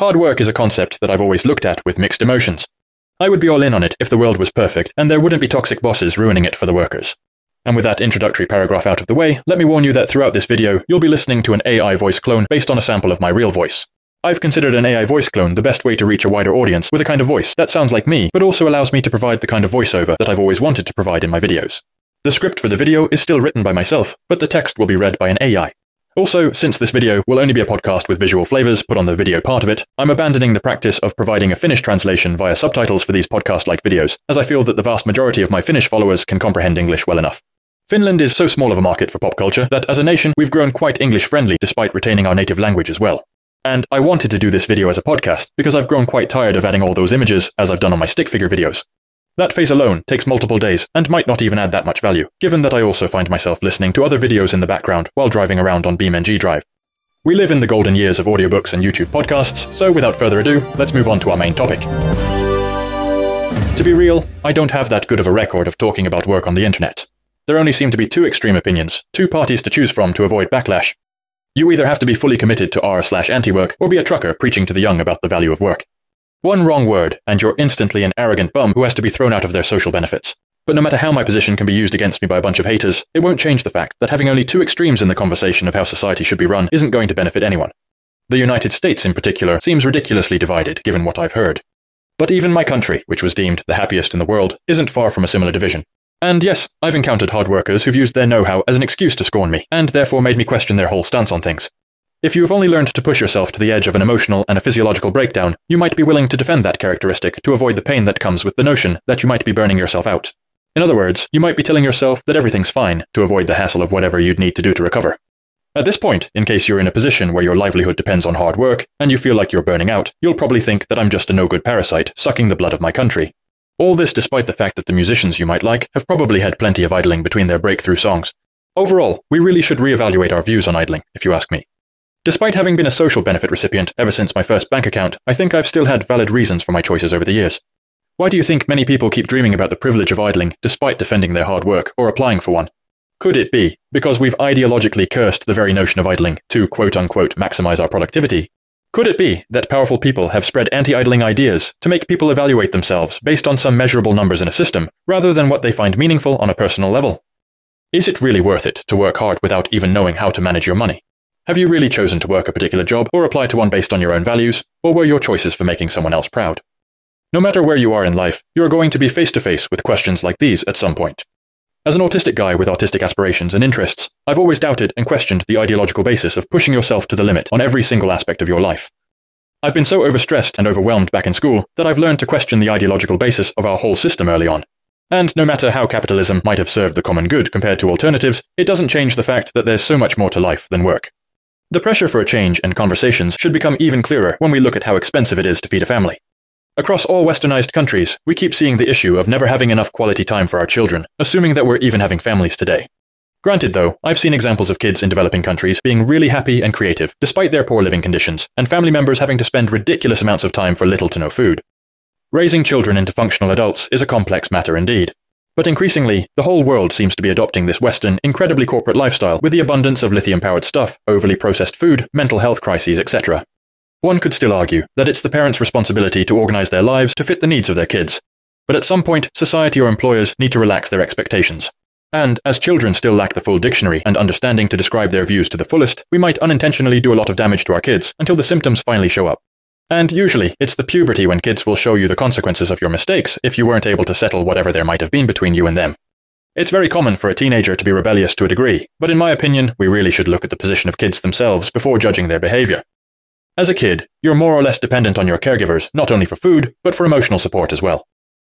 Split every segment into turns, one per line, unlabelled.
Hard work is a concept that I've always looked at with mixed emotions. I would be all in on it if the world was perfect and there wouldn't be toxic bosses ruining it for the workers. And with that introductory paragraph out of the way, let me warn you that throughout this video, you'll be listening to an AI voice clone based on a sample of my real voice. I've considered an AI voice clone the best way to reach a wider audience with a kind of voice that sounds like me, but also allows me to provide the kind of voiceover that I've always wanted to provide in my videos. The script for the video is still written by myself, but the text will be read by an AI. Also, since this video will only be a podcast with visual flavors put on the video part of it, I'm abandoning the practice of providing a Finnish translation via subtitles for these podcast-like videos, as I feel that the vast majority of my Finnish followers can comprehend English well enough. Finland is so small of a market for pop culture that as a nation we've grown quite English-friendly despite retaining our native language as well. And I wanted to do this video as a podcast because I've grown quite tired of adding all those images as I've done on my stick figure videos. That phase alone takes multiple days and might not even add that much value, given that I also find myself listening to other videos in the background while driving around on BeamNG Drive. We live in the golden years of audiobooks and YouTube podcasts, so without further ado, let's move on to our main topic. To be real, I don't have that good of a record of talking about work on the internet. There only seem to be two extreme opinions, two parties to choose from to avoid backlash. You either have to be fully committed to r/anti-work or be a trucker preaching to the young about the value of work. One wrong word, and you're instantly an arrogant bum who has to be thrown out of their social benefits. But no matter how my position can be used against me by a bunch of haters, it won't change the fact that having only two extremes in the conversation of how society should be run isn't going to benefit anyone. The United States in particular seems ridiculously divided, given what I've heard. But even my country, which was deemed the happiest in the world, isn't far from a similar division. And yes, I've encountered hard workers who've used their know-how as an excuse to scorn me, and therefore made me question their whole stance on things. If you've only learned to push yourself to the edge of an emotional and a physiological breakdown, you might be willing to defend that characteristic to avoid the pain that comes with the notion that you might be burning yourself out. In other words, you might be telling yourself that everything's fine to avoid the hassle of whatever you'd need to do to recover. At this point, in case you're in a position where your livelihood depends on hard work, and you feel like you're burning out, you'll probably think that I'm just a no-good parasite sucking the blood of my country. All this despite the fact that the musicians you might like have probably had plenty of idling between their breakthrough songs. Overall, we really should reevaluate our views on idling, if you ask me. Despite having been a social benefit recipient ever since my first bank account, I think I've still had valid reasons for my choices over the years. Why do you think many people keep dreaming about the privilege of idling despite defending their hard work or applying for one? Could it be because we've ideologically cursed the very notion of idling to quote-unquote maximize our productivity? Could it be that powerful people have spread anti-idling ideas to make people evaluate themselves based on some measurable numbers in a system, rather than what they find meaningful on a personal level? Is it really worth it to work hard without even knowing how to manage your money? Have you really chosen to work a particular job or apply to one based on your own values, or were your choices for making someone else proud? No matter where you are in life, you are going to be face-to-face with questions like these at some point. As an autistic guy with autistic aspirations and interests, I've always doubted and questioned the ideological basis of pushing yourself to the limit on every single aspect of your life. I've been so overstressed and overwhelmed back in school that I've learned to question the ideological basis of our whole system early on. And no matter how capitalism might have served the common good compared to alternatives, it doesn't change the fact that there's so much more to life than work. The pressure for a change and conversations should become even clearer when we look at how expensive it is to feed a family. Across all westernized countries, we keep seeing the issue of never having enough quality time for our children, assuming that we're even having families today. Granted though, I've seen examples of kids in developing countries being really happy and creative despite their poor living conditions, and family members having to spend ridiculous amounts of time for little to no food. Raising children into functional adults is a complex matter indeed. But increasingly, the whole world seems to be adopting this Western, incredibly corporate lifestyle with the abundance of lithium-powered stuff, overly processed food, mental health crises, etc. One could still argue that it's the parents' responsibility to organize their lives to fit the needs of their kids. But at some point, society or employers need to relax their expectations. And, as children still lack the full dictionary and understanding to describe their views to the fullest, we might unintentionally do a lot of damage to our kids until the symptoms finally show up. And usually, it's the puberty when kids will show you the consequences of your mistakes if you weren't able to settle whatever there might have been between you and them. It's very common for a teenager to be rebellious to a degree, but in my opinion, we really should look at the position of kids themselves before judging their behavior. As a kid, you're more or less dependent on your caregivers, not only for food, but for emotional support as well.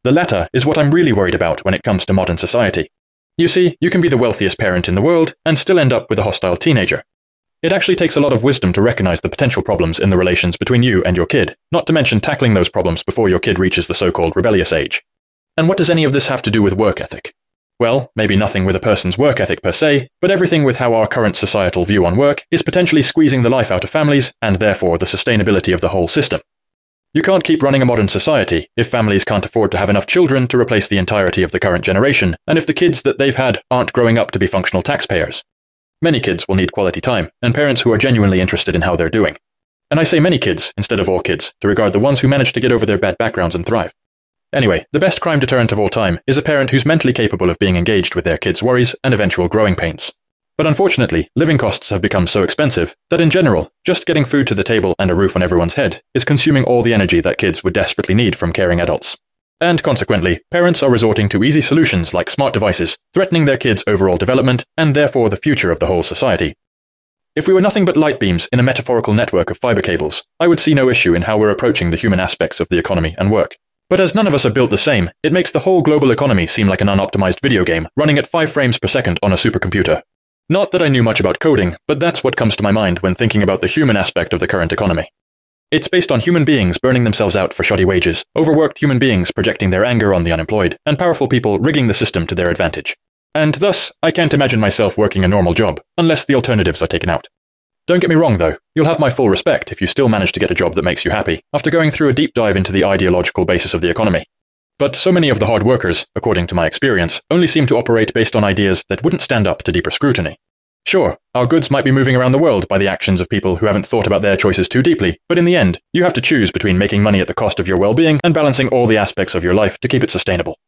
The latter is what I'm really worried about when it comes to modern society. You see, you can be the wealthiest parent in the world and still end up with a hostile teenager. It actually takes a lot of wisdom to recognize the potential problems in the relations between you and your kid, not to mention tackling those problems before your kid reaches the so-called rebellious age. And what does any of this have to do with work ethic? Well, maybe nothing with a person's work ethic per se, but everything with how our current societal view on work is potentially squeezing the life out of families, and therefore the sustainability of the whole system. You can't keep running a modern society if families can't afford to have enough children to replace the entirety of the current generation, and if the kids that they've had aren't growing up to be functional taxpayers. Many kids will need quality time, and parents who are genuinely interested in how they're doing. And I say many kids instead of all kids, to regard the ones who manage to get over their bad backgrounds and thrive. Anyway, the best crime deterrent of all time is a parent who's mentally capable of being engaged with their kids' worries and eventual growing pains. But unfortunately, living costs have become so expensive that in general, just getting food to the table and a roof on everyone's head is consuming all the energy that kids would desperately need from caring adults. And consequently, parents are resorting to easy solutions like smart devices, threatening their kids' overall development and therefore the future of the whole society. If we were nothing but light beams in a metaphorical network of fiber cables, I would see no issue in how we're approaching the human aspects of the economy and work. But as none of us are built the same, it makes the whole global economy seem like an unoptimized video game running at 5 frames per second on a supercomputer. Not that I knew much about coding, but that's what comes to my mind when thinking about the human aspect of the current economy. It's based on human beings burning themselves out for shoddy wages, overworked human beings projecting their anger on the unemployed, and powerful people rigging the system to their advantage. And thus, I can't imagine myself working a normal job, unless the alternatives are taken out. Don't get me wrong though, you'll have my full respect if you still manage to get a job that makes you happy, after going through a deep dive into the ideological basis of the economy. But so many of the hard workers, according to my experience, only seem to operate based on ideas that wouldn't stand up to deeper scrutiny. Sure, our goods might be moving around the world by the actions of people who haven't thought about their choices too deeply, but in the end, you have to choose between making money at the cost of your well-being and balancing all the aspects of your life to keep it sustainable.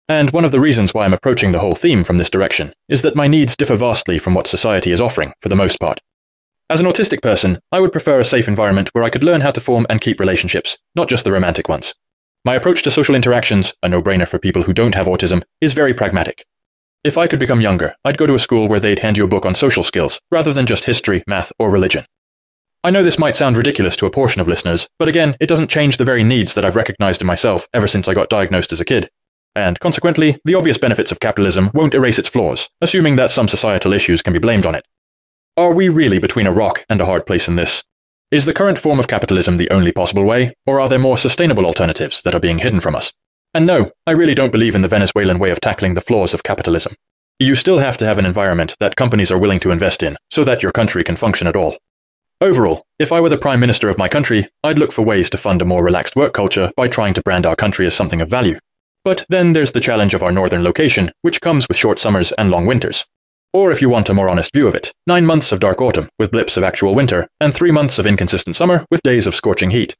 And one of the reasons why I'm approaching the whole theme from this direction is that my needs differ vastly from what society is offering, for the most part. As an autistic person, I would prefer a safe environment where I could learn how to form and keep relationships, not just the romantic ones. My approach to social interactions, a no-brainer for people who don't have autism, is very pragmatic. If I could become younger, I'd go to a school where they'd hand you a book on social skills, rather than just history, math, or religion. I know this might sound ridiculous to a portion of listeners, but again, it doesn't change the very needs that I've recognized in myself ever since I got diagnosed as a kid. And consequently, the obvious benefits of capitalism won't erase its flaws, assuming that some societal issues can be blamed on it. Are we really between a rock and a hard place in this? Is the current form of capitalism the only possible way, or are there more sustainable alternatives that are being hidden from us? And no, I really don't believe in the Venezuelan way of tackling the flaws of capitalism. You still have to have an environment that companies are willing to invest in, so that your country can function at all. Overall, if I were the Prime Minister of my country, I'd look for ways to fund a more relaxed work culture by trying to brand our country as something of value. But then there's the challenge of our northern location, which comes with short summers and long winters. Or if you want a more honest view of it, 9 months of dark autumn with blips of actual winter, and 3 months of inconsistent summer with days of scorching heat.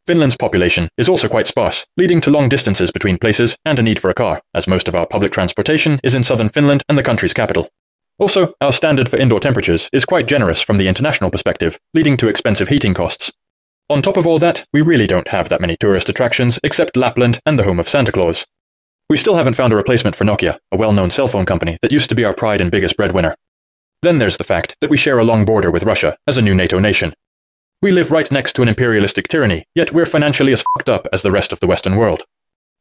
Finland's population is also quite sparse, leading to long distances between places and a need for a car, as most of our public transportation is in southern Finland and the country's capital. Also, our standard for indoor temperatures is quite generous from the international perspective, leading to expensive heating costs. On top of all that, we really don't have that many tourist attractions except Lapland and the home of Santa Claus. We still haven't found a replacement for Nokia, a well-known cell phone company that used to be our pride and biggest breadwinner. Then there's the fact that we share a long border with Russia as a new NATO nation. We live right next to an imperialistic tyranny, yet we're financially as fucked up as the rest of the Western world.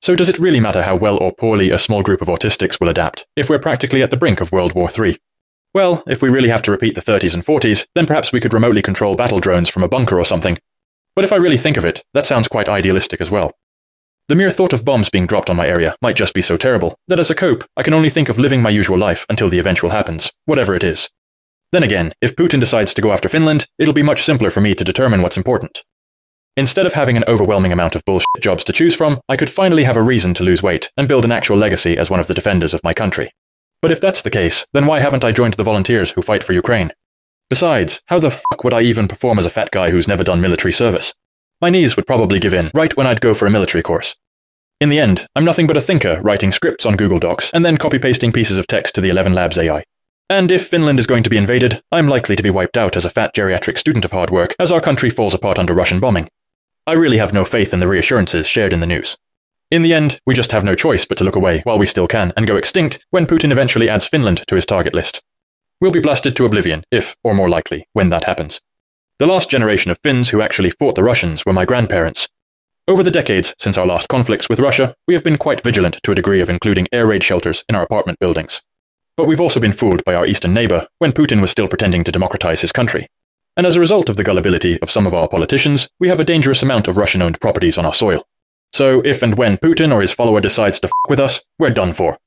So does it really matter how well or poorly a small group of autistics will adapt, if we're practically at the brink of World War III? Well, if we really have to repeat the 30s and 40s, then perhaps we could remotely control battle drones from a bunker or something. But if I really think of it, that sounds quite idealistic as well. The mere thought of bombs being dropped on my area might just be so terrible that as a cope, I can only think of living my usual life until the eventual happens, whatever it is. Then again, if Putin decides to go after Finland, it'll be much simpler for me to determine what's important. Instead of having an overwhelming amount of bullshit jobs to choose from, I could finally have a reason to lose weight and build an actual legacy as one of the defenders of my country. But if that's the case, then why haven't I joined the volunteers who fight for Ukraine? Besides, how the fuck would I even perform as a fat guy who's never done military service? My knees would probably give in right when I'd go for a military course. In the end, I'm nothing but a thinker writing scripts on Google Docs and then copy-pasting pieces of text to the 11 Labs AI. And if Finland is going to be invaded, I'm likely to be wiped out as a fat geriatric student of hard work as our country falls apart under Russian bombing. I really have no faith in the reassurances shared in the news. In the end, we just have no choice but to look away while we still can and go extinct when Putin eventually adds Finland to his target list. We'll be blasted to oblivion if, or more likely, when that happens. The last generation of Finns who actually fought the Russians were my grandparents. Over the decades since our last conflicts with Russia, we have been quite vigilant to a degree of including air raid shelters in our apartment buildings. But we've also been fooled by our eastern neighbor when Putin was still pretending to democratize his country. And as a result of the gullibility of some of our politicians, we have a dangerous amount of Russian-owned properties on our soil. So if and when Putin or his follower decides to f*** with us, we're done for.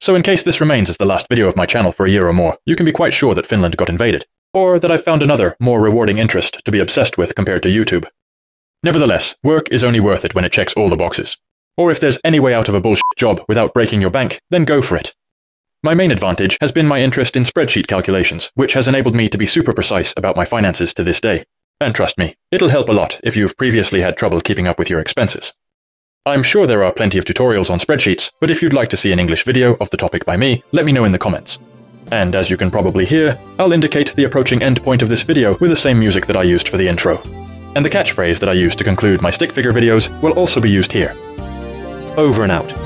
So in case this remains as the last video of my channel for a year or more, you can be quite sure that Finland got invaded. Or that I've found another, more rewarding interest to be obsessed with compared to YouTube. Nevertheless, work is only worth it when it checks all the boxes. Or if there's any way out of a bullshit job without breaking your bank, then go for it. My main advantage has been my interest in spreadsheet calculations, which has enabled me to be super precise about my finances to this day. And trust me, it'll help a lot if you've previously had trouble keeping up with your expenses. I'm sure there are plenty of tutorials on spreadsheets, but if you'd like to see an English video of the topic by me, let me know in the comments. And as you can probably hear, I'll indicate the approaching end point of this video with the same music that I used for the intro. And the catchphrase that I used to conclude my stick figure videos will also be used here. Over and out.